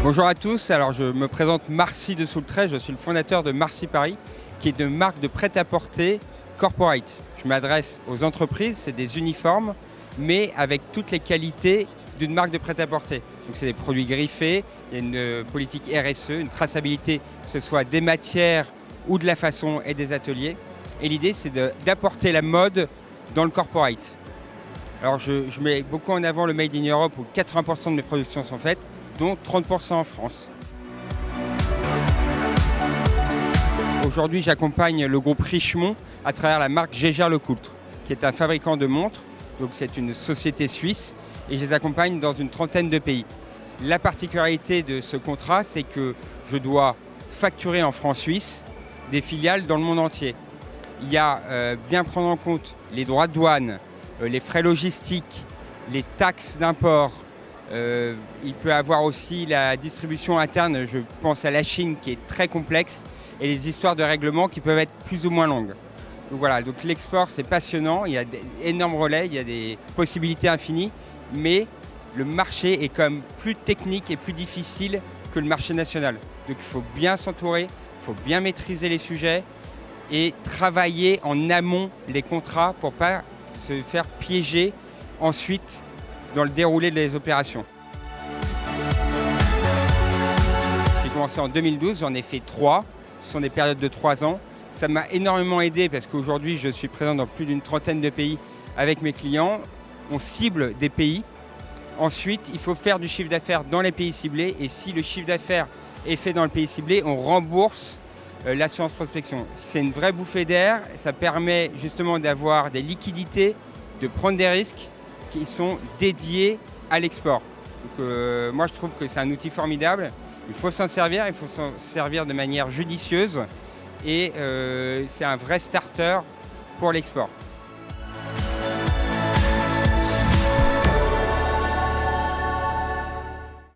Bonjour à tous, alors je me présente Marcy de Soultray, je suis le fondateur de Marcy Paris, qui est une marque de prêt-à-porter corporate. Je m'adresse aux entreprises, c'est des uniformes, mais avec toutes les qualités d'une marque de prêt-à-porter. Donc c'est des produits griffés, il y a une politique RSE, une traçabilité, que ce soit des matières ou de la façon et des ateliers. Et l'idée c'est d'apporter la mode dans le corporate. Alors je mets beaucoup en avant le Made in Europe où 80% de mes productions sont faites, dont 30% en France. Aujourd'hui, j'accompagne le groupe Richemont à travers la marque Jaeger-LeCoultre, qui est un fabricant de montres. Donc c'est une société suisse et je les accompagne dans une trentaine de pays. La particularité de ce contrat, c'est que je dois facturer en francs suisses des filiales dans le monde entier. Il y a bien prendre en compte les droits de douane, les frais logistiques, les taxes d'import. Il peut avoir aussi la distribution interne, je pense à la Chine qui est très complexe et les histoires de règlement qui peuvent être plus ou moins longues. Donc voilà, donc l'export c'est passionnant, il y a d'énormes relais, il y a des possibilités infinies, mais le marché est quand même plus technique et plus difficile que le marché national. Donc il faut bien s'entourer, il faut bien maîtriser les sujets et travailler en amont les contrats pour ne pas se faire piéger ensuite dans le déroulé des opérations. J'ai commencé en 2012, j'en ai fait 3. Ce sont des périodes de 3 ans. Ça m'a énormément aidé parce qu'aujourd'hui, je suis présent dans plus d'une trentaine de pays avec mes clients. On cible des pays. Ensuite, il faut faire du chiffre d'affaires dans les pays ciblés. Et si le chiffre d'affaires est fait dans le pays ciblé, on rembourse l'assurance prospection. C'est une vraie bouffée d'air. Ça permet justement d'avoir des liquidités, de prendre des risques qui sont dédiés à l'export. Donc, moi, je trouve que c'est un outil formidable. Il faut s'en servir de manière judicieuse et c'est un vrai starter pour l'export.